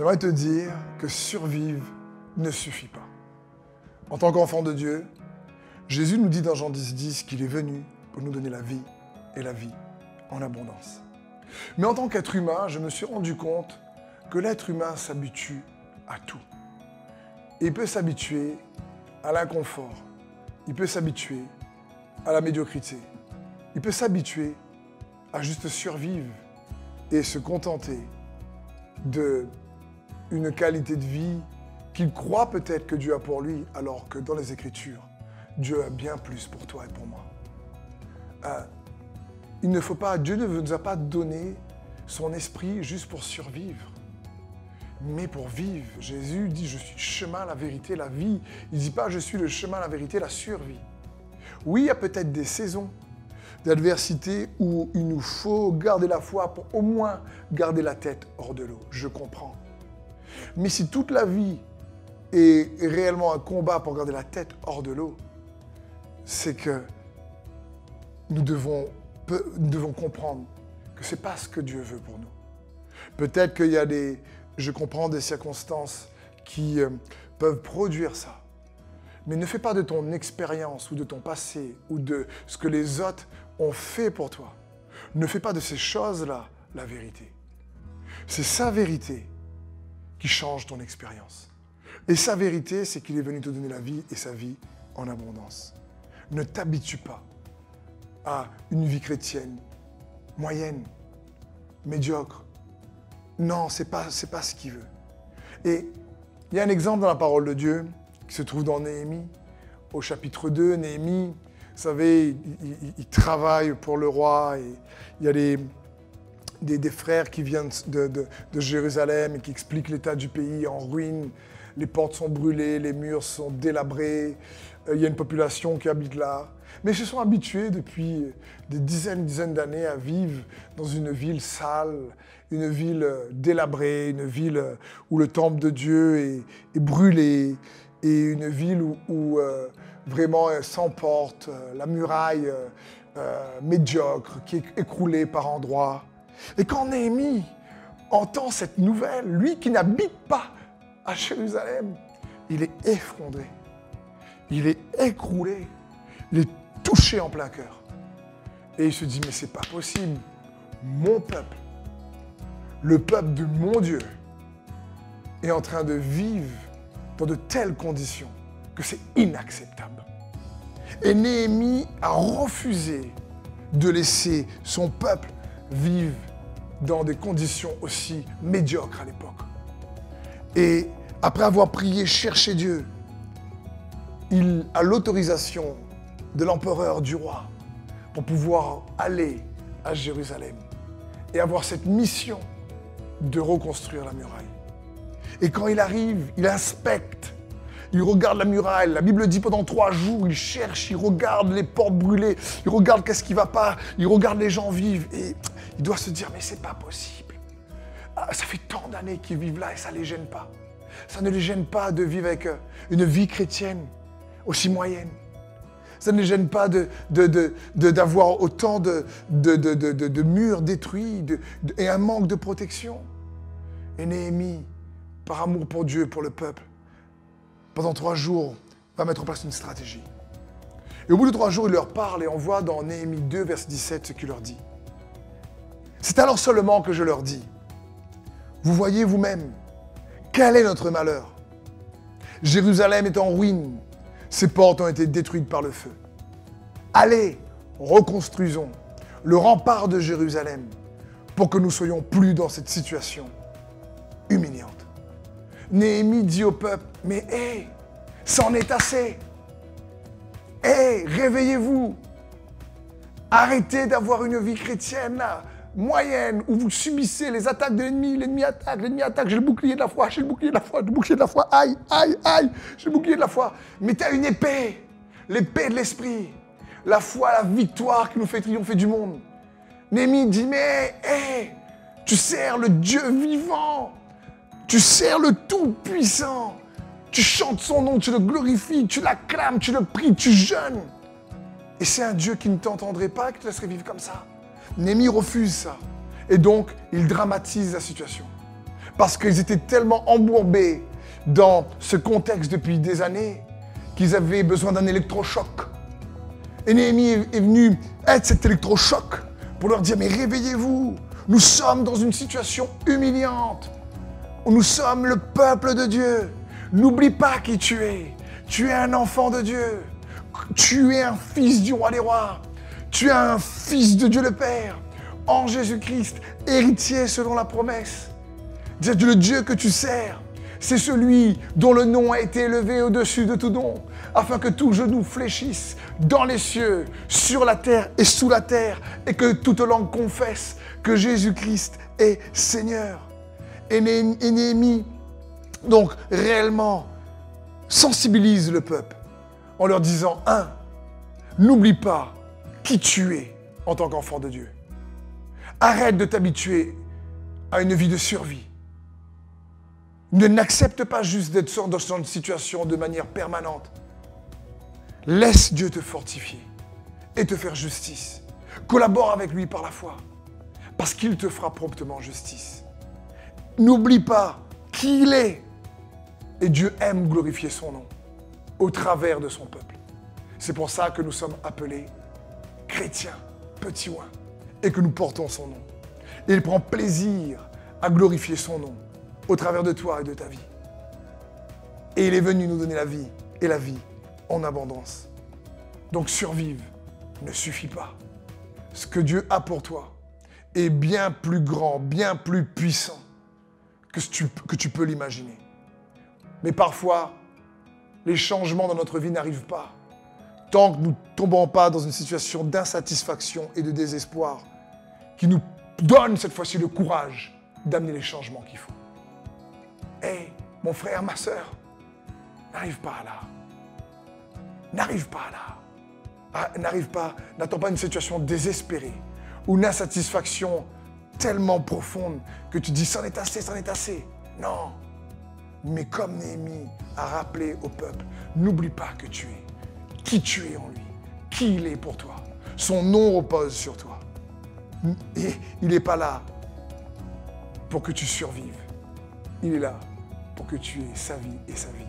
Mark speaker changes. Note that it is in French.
Speaker 1: J'aimerais te dire que survivre ne suffit pas. En tant qu'enfant de Dieu, Jésus nous dit dans Jean 10,10 qu'il est venu pour nous donner la vie et la vie en abondance. Mais en tant qu'être humain, je me suis rendu compte que l'être humain s'habitue à tout. Il peut s'habituer à l'inconfort, il peut s'habituer à la médiocrité, il peut s'habituer à juste survivre et se contenter d'une qualité de vie qu'il croit peut-être que Dieu a pour lui, alors que dans les Écritures, Dieu a bien plus pour toi et pour moi. Dieu ne nous a pas donné son esprit juste pour survivre, mais pour vivre. Jésus dit, je suis le chemin, la vérité, la vie. Il ne dit pas, je suis le chemin, la vérité, la survie. Oui, il y a peut-être des saisons d'adversité où il nous faut garder la foi pour au moins garder la tête hors de l'eau. Je comprends. Mais si toute la vie est réellement un combat pour garder la tête hors de l'eau, c'est que nous devons comprendre que ce n'est pas ce que Dieu veut pour nous. Peut-être qu'il y a je comprends des circonstances qui peuvent produire ça. Mais ne fais pas de ton expérience ou de ton passé ou de ce que les autres ont fait pour toi. Ne fais pas de ces choses-là la vérité. C'est sa vérité qui change ton expérience. Et sa vérité, c'est qu'il est venu te donner la vie et sa vie en abondance. Ne t'habitue pas à une vie chrétienne moyenne, médiocre. Non, c'est pas ce qu'il veut. Et il y a un exemple dans la parole de Dieu qui se trouve dans Néhémie, au chapitre 2. Néhémie, vous savez, il travaille pour le roi et il y a des frères qui viennent de Jérusalem et qui expliquent l'état du pays en ruine. Les portes sont brûlées, les murs sont délabrés, il y a une population qui habite là. Mais ils se sont habitués depuis des dizaines d'années à vivre dans une ville sale, une ville délabrée, une ville où le temple de Dieu est brûlé, et une ville où vraiment sans porte, la muraille médiocre qui est écroulée par endroits. Et quand Néhémie entend cette nouvelle, lui qui n'habite pas à Jérusalem, il est effondré, il est écroulé, il est touché en plein cœur. Et il se dit, mais c'est pas possible, mon peuple, le peuple de mon Dieu, est en train de vivre dans de telles conditions que c'est inacceptable. Et Néhémie a refusé de laisser son peuple vivre dans des conditions aussi médiocres à l'époque. Et après avoir prié, cherché Dieu, il a l'autorisation de l'empereur, du roi, pour pouvoir aller à Jérusalem et avoir cette mission de reconstruire la muraille. Et quand il arrive, il inspecte, il regarde la muraille. La Bible dit pendant 3 jours, il cherche, il regarde les portes brûlées, il regarde qu'est-ce qui ne va pas, il regarde les gens vivre et il doit se dire, mais c'est pas possible. Ça fait tant d'années qu'ils vivent là et ça ne les gêne pas. Ça ne les gêne pas de vivre avec une vie chrétienne aussi moyenne. Ça ne les gêne pas d'avoir autant de murs détruits et un manque de protection. Et Néhémie, par amour pour Dieu, pour le peuple, pendant 3 jours, va mettre en place une stratégie. Et au bout de 3 jours, il leur parle et on voit dans Néhémie 2, verset 17, ce qu'il leur dit. C'est alors seulement que je leur dis, vous voyez vous-même, quel est notre malheur? Jérusalem est en ruine, ses portes ont été détruites par le feu. Allez, reconstruisons le rempart de Jérusalem pour que nous soyons plus dans cette situation humiliante. Néhémie dit au peuple, mais hé, c'en est assez. Hé, réveillez-vous. Arrêtez d'avoir une vie chrétienne là, moyenne, où vous subissez les attaques de l'ennemi, l'ennemi attaque, j'ai le bouclier de la foi, j'ai le bouclier de la foi, aïe, j'ai le bouclier de la foi. Mais tu as une épée, l'épée de l'esprit, la foi, la victoire qui nous fait triompher du monde. Néhémie dit, mais hé, tu sers le Dieu vivant, tu sers le Tout-Puissant, tu chantes son nom, tu le glorifies, tu l'acclames, tu le pries, tu jeûnes. Et c'est un Dieu qui ne t'entendrait pas, qui te laisserait vivre comme ça. Néhémie refuse ça. Et donc, il dramatise la situation. Parce qu'ils étaient tellement embourbés dans ce contexte depuis des années qu'ils avaient besoin d'un électrochoc. Et Néhémie est venu être cet électrochoc pour leur dire, mais réveillez-vous, nous sommes dans une situation humiliante. Nous sommes le peuple de Dieu. N'oublie pas qui tu es. Tu es un enfant de Dieu. Tu es un fils du roi des rois. Tu es un fils de Dieu le Père. En Jésus-Christ, héritier selon la promesse. Le Dieu que tu sers, c'est celui dont le nom a été élevé au-dessus de tout nom, afin que tout genou fléchisse dans les cieux, sur la terre et sous la terre, et que toute langue confesse que Jésus-Christ est Seigneur. Et Néhémie, donc, réellement, sensibilise le peuple en leur disant, n'oublie pas qui tu es en tant qu'enfant de Dieu. Arrête de t'habituer à une vie de survie. N'accepte pas juste d'être dans une situation de manière permanente. Laisse Dieu te fortifier et te faire justice. Collabore avec lui par la foi, parce qu'il te fera promptement justice. N'oublie pas qui il est. Et Dieu aime glorifier son nom au travers de son peuple. C'est pour ça que nous sommes appelés chrétiens, petits oins, et que nous portons son nom. Et il prend plaisir à glorifier son nom au travers de toi et de ta vie. Et il est venu nous donner la vie, et la vie en abondance. Donc survivre ne suffit pas. Ce que Dieu a pour toi est bien plus grand, bien plus puissant que tu peux l'imaginer. Mais parfois, les changements dans notre vie n'arrivent pas tant que nous ne tombons pas dans une situation d'insatisfaction et de désespoir qui nous donne cette fois-ci le courage d'amener les changements qu'il faut. Hé, mon frère, ma sœur, n'arrive pas là. N'arrive pas là. N'arrive pas, n'attends pas une situation désespérée ou une insatisfaction tellement profonde que tu dis « c'en est assez, c'en est assez ». Non. Mais comme Néhémie a rappelé au peuple, n'oublie pas que tu es, qui tu es en lui, qui il est pour toi. Son nom repose sur toi. Et il n'est pas là pour que tu survives. Il est là pour que tu aies sa vie et sa vie